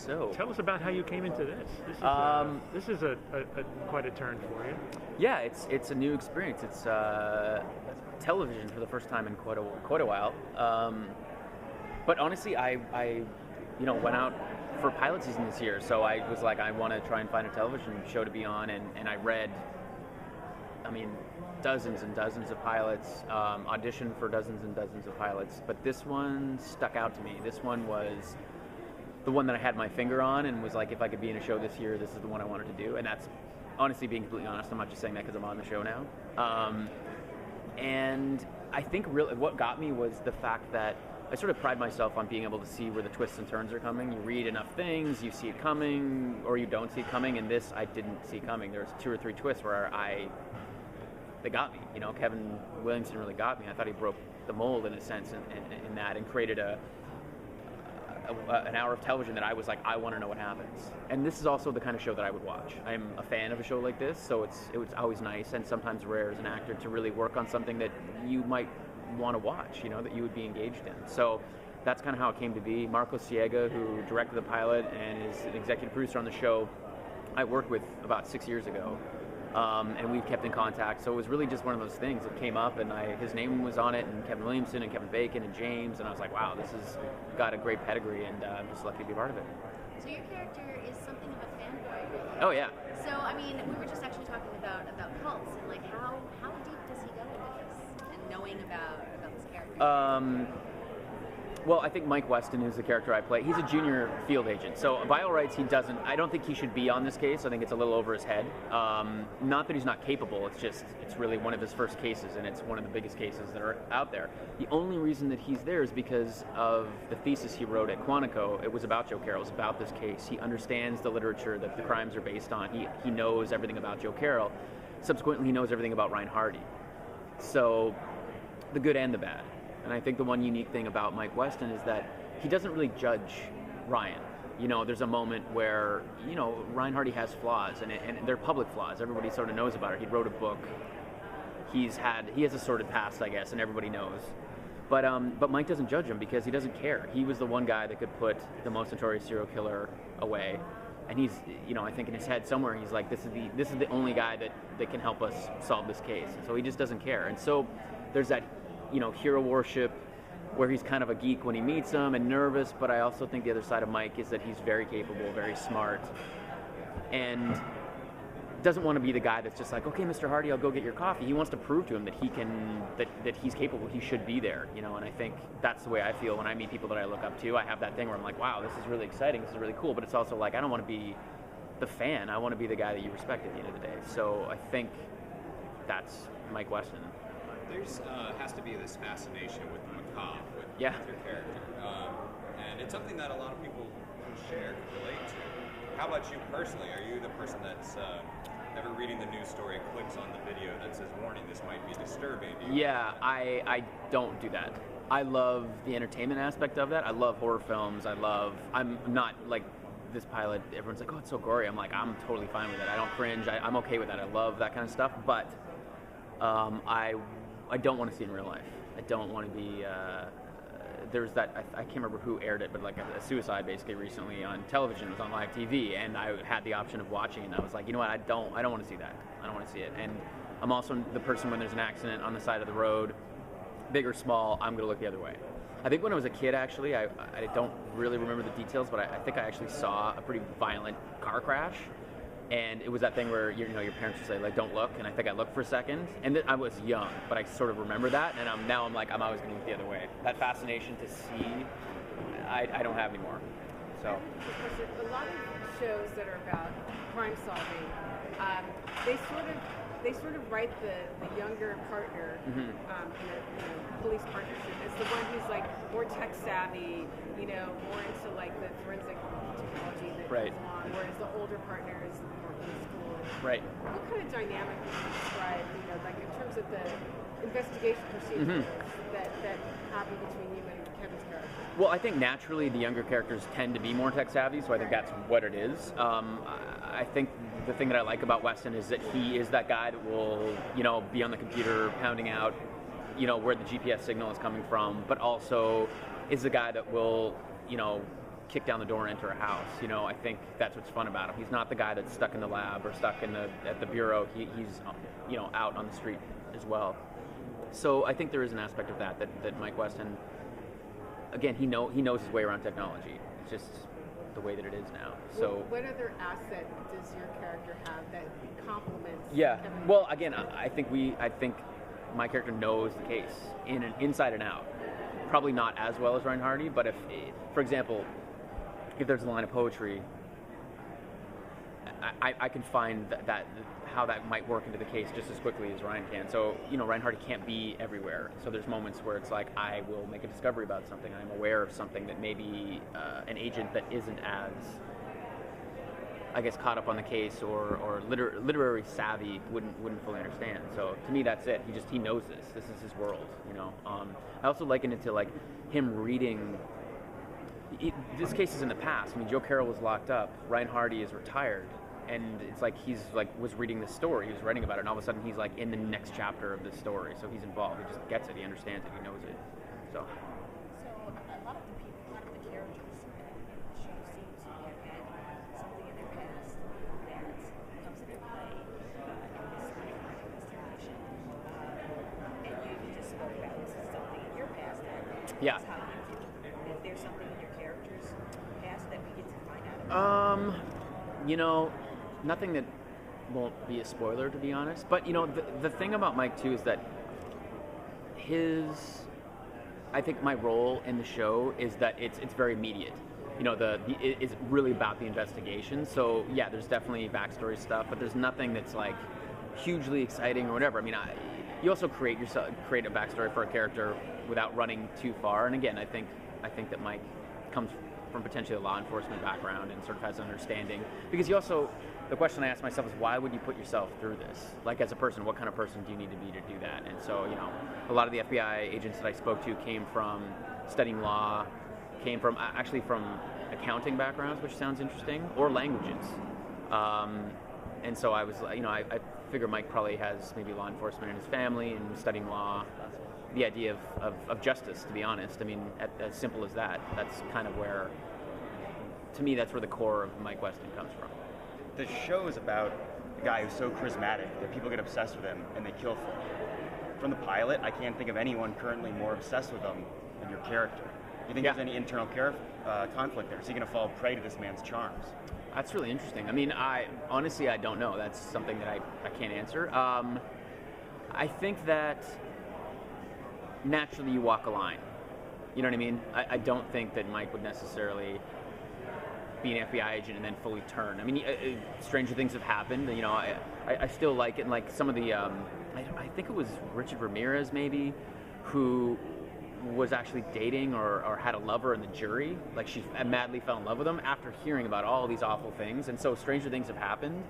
so. Tell us about how you came into this. This is a quite a turn for you. Yeah, it's a new experience. It's television for the first time in quite a while. But honestly, I went out for pilot season this year, so I was like, I want to try and find a television show to be on, and I read, dozens and dozens of pilots, auditioned for dozens and dozens of pilots, but this one stuck out to me. This one was the one that I had my finger on and was like, if I could be in a show this year, this is the one I wanted to do. And that's, honestly, being completely honest, I'm not just saying that because I'm on the show now. And I think really what got me was the fact that I sort of pride myself on being able to see where the twists and turns are coming. You read enough things, you see it coming, or you don't see it coming, and this I didn't see coming. There's 2 or 3 twists where they got me. Kevin Williamson really got me. I thought he broke the mold in a sense in that, and created an hour of television that I was like, I want to know what happens. And this is also the kind of show that I would watch. I'm a fan of a show like this, so it was always nice and sometimes rare as an actor to really work on something that you might want to watch, that you would be engaged in. So that's kind of how it came to be. Marco Siega, who directed the pilot and is an executive producer on the show, I worked with about 6 years ago. And we've kept in contact, so it was really just one of those things. It came up, and his name was on it, and Kevin Williamson, and Kevin Bacon, and James, and I was like, wow, this has got a great pedigree, and I'm just lucky to be a part of it. So your character is something of a fanboy. Oh, yeah. So, we were just actually talking about cults, and like how deep does he go into this, and knowing about this character? Well, I think Mike Weston, who's the character I play, he's a junior field agent. So by all rights, I don't think he should be on this case. I think it's a little over his head. Not that he's not capable, it's really one of his first cases, and it's one of the biggest cases that are out there. The only reason that he's there is because of the thesis he wrote at Quantico. It was about Joe Carroll, it was about this case. He understands the literature that the crimes are based on. He knows everything about Joe Carroll. Subsequently, he knows everything about Ryan Hardy. So, the good and the bad. And I think the one unique thing about Mike Weston is that he doesn't really judge Ryan. There's a moment where, Ryan Hardy has flaws, and they're public flaws. Everybody sort of knows about it. He wrote a book. He has a sordid past, I guess, and everybody knows. But Mike doesn't judge him because he doesn't care. He was the one guy that could put the most notorious serial killer away. And he's, I think in his head somewhere, he's like, this is the only guy that can help us solve this case. And so he just doesn't care. And so there's that, hero worship where he's kind of a geek when he meets him and nervous, but I also think the other side of Mike is that he's very capable, very smart, and doesn't want to be the guy that's just like, okay, Mr. Hardy, I'll go get your coffee. He wants to prove to him that that he's capable, he should be there, and I think that's the way I feel when I meet people that I look up to. I have that thing where I'm like, wow, this is really exciting, this is really cool, but it's also like, I don't want to be the fan, I want to be the guy that you respect at the end of the day. So I think that's Mike Weston. There's has to be this fascination with the macabre, with your character, and it's something that a lot of people can share, can relate to. How about you personally? Are you the person that's ever reading the news story clicks on the video that says, warning, this might be disturbing? Yeah, I don't do that. I love the entertainment aspect of that. I love horror films. I'm not like this pilot, everyone's like, oh, it's so gory. I'm like, I'm totally fine with it. I don't cringe. I'm okay with that. I love that kind of stuff, but I don't want to see it in real life. I don't want to be, there's that, I can't remember who aired it, but like a suicide basically recently on television. It was on live TV, and I had the option of watching it, and I was like, you know what, I don't want to see that. I don't want to see it. And I'm also the person when there's an accident on the side of the road, big or small, I'm going to look the other way. I think when I was a kid, actually, I don't really remember the details, but I think I actually saw a pretty violent car crash. And it was that thing where your parents would say, like, don't look, and I think I looked for a second, and I was young, but I sort of remember that, and now I'm always going to look the other way. That fascination to see, I don't have anymore. So a lot of shows that are about crime solving, they sort of write the younger partner in a police partnership as the one who's like more tech savvy, more into like the forensic technology that goes on, whereas the older partner is more in school. Right. What kind of dynamic would you describe, like in terms of the investigation procedures that happen between you and Kevin's character? Well, I think naturally the younger characters tend to be more tech savvy, so I think that's what it is. I think the thing that I like about Weston is that he is that guy that will, be on the computer pounding out, where the GPS signal is coming from, but also is the guy that will, kick down the door and enter a house. You know, I think that's what's fun about him. He's not the guy that's stuck in the lab or stuck at the bureau. He's you know, out on the street as well. So I think there is an aspect of that Mike Weston, again, he knows his way around technology. It's just the way that it is now. So what other asset does your character have that complements? Yeah. Well, again, I think my character knows the case inside and out. Probably not as well as Ryan Hardy, but if, for example, if there's a line of poetry, I can find that how that might work into the case just as quickly as Ryan can. So, you know, Ryan Hardy can't be everywhere. So there's moments where it's like, I will make a discovery about something. I'm aware of something that maybe an agent that isn't as, I guess, caught up on the case or literary savvy wouldn't fully understand. So to me, that's it. He knows this. This is his world, you know. I also liken it to like him reading. This case is in the past. I mean, Joe Carroll was locked up. Ryan Hardy is retired. And it's like he's like was reading this story, he was writing about it, and all of a sudden he's like in the next chapter of this story. So he's involved. He just gets it. He understands it. He knows it. So a lot of the characters in the show seem to have had something in their past that comes into play in this investigation. And you just spoke about this is something in your past that yeah. Is how you if there's something in your character's past that we get to find out about. You know, nothing that won't be a spoiler, to be honest. But, you know, the thing about Mike, too, is that I think my role in the show is that it's very immediate. You know, it's really about the investigation. So, yeah, there's definitely backstory stuff, but there's nothing that's, like, hugely exciting or whatever. I mean, you also create a backstory for a character without running too far. And, again, I think that Mike comes from potentially a law enforcement background and sort of has an understanding. Because the question I ask myself is, why would you put yourself through this? Like, as a person, what kind of person do you need to be to do that? And so, you know, a lot of the FBI agents that I spoke to came from studying law, came from accounting backgrounds, which sounds interesting, or languages. And so I was, you know, I figure Mike probably has maybe law enforcement in his family and studying law. The idea of justice, to be honest. I mean, as simple as that. That's kind of where, to me, that's where the core of Mike Weston comes from. The show is about a guy who's so charismatic that people get obsessed with him and they kill for him. From the pilot, I can't think of anyone currently more obsessed with him than your character. Do you think there's any internal conflict there? Is he going to fall prey to this man's charms? That's really interesting. I mean, honestly, I don't know. That's something that I can't answer. I think that naturally you walk a line. You know what I mean? I don't think that Mike would necessarily be an FBI agent and then fully turn. I mean, stranger things have happened. You know, I still like it. And like some of the, I think it was Richard Ramirez maybe, who was actually dating or had a lover in the jury. Like she madly fell in love with him after hearing about all these awful things. And so stranger things have happened.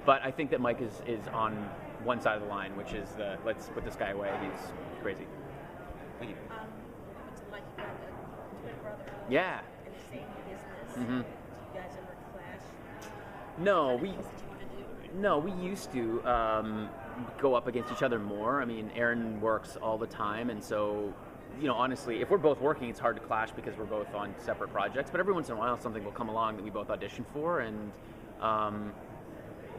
But I think that Mike is on one side of the line, which is let's put this guy away. He's crazy. Like you got a twin brother. Yeah. In the same business. Mm-hmm. Do you guys ever clash? No, we used to go up against each other more. I mean, Aaron works all the time, and so, you know, honestly, if we're both working, it's hard to clash because we're both on separate projects. But every once in a while, something will come along that we both audition for, and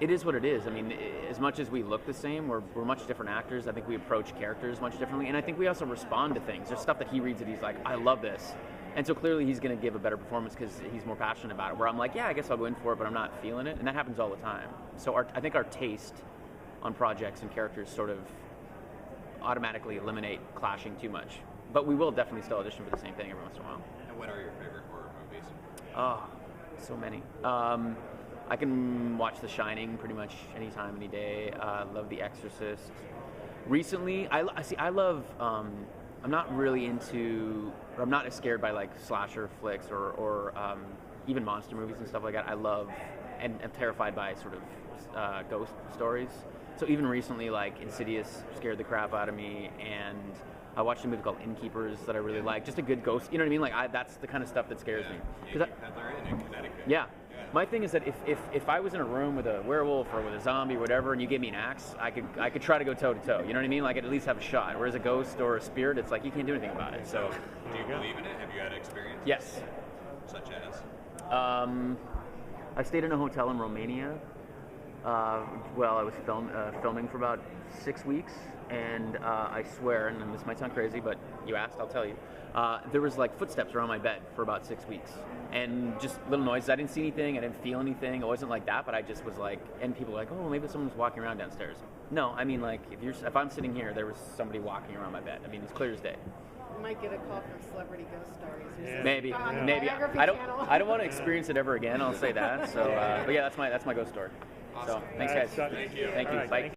it is what it is. I mean, as much as we look the same, we're much different actors. I think we approach characters much differently, and I think we also respond to things. There's stuff that he reads that he's like, I love this. And so clearly he's going to give a better performance because he's more passionate about it, where I'm like, yeah, I guess I'll go in for it, but I'm not feeling it. And that happens all the time. So I think our taste on projects and characters sort of automatically eliminate clashing too much. But we will definitely still audition for the same thing every once in a while. And what are your favorite horror movies? Oh, so many. I can watch The Shining pretty much anytime, any day. Love The Exorcist. Recently, I love, I'm not really into, or I'm not as scared by like slasher flicks or even monster movies and stuff like that. I love, and I'm terrified by sort of ghost stories. So even recently, like Insidious scared the crap out of me, and I watched a movie called Innkeepers that I really like. Just a good ghost, you know what I mean? Like that's the kind of stuff that scares me. Peddler in Connecticut. Yeah. My thing is that if I was in a room with a werewolf or with a zombie or whatever, and you gave me an axe, I could try to go toe to toe. You know what I mean? Like I'd at least have a shot. Whereas a ghost or a spirit, it's like you can't do anything about it. So. Do you believe in it? Have you had experience? Yes. Such as? I stayed in a hotel in Romania while I was filming for about 6 weeks, and I swear, and this might sound crazy, but you asked, I'll tell you, there was like footsteps around my bed for about 6 weeks, and just little noises. I didn't see anything, I didn't feel anything, it wasn't like that, but I just was like, and people were like, oh, maybe someone's walking around downstairs. No, I mean, like, if I'm sitting here, there was somebody walking around my bed. I mean, it's clear as day. You might get a call from Celebrity Ghost Stories. Yeah. Maybe. I don't want to experience it ever again. I'll say that. So, but yeah, that's my ghost story. Awesome. So, thanks, guys. Thank you. Thank you. Right, Bye.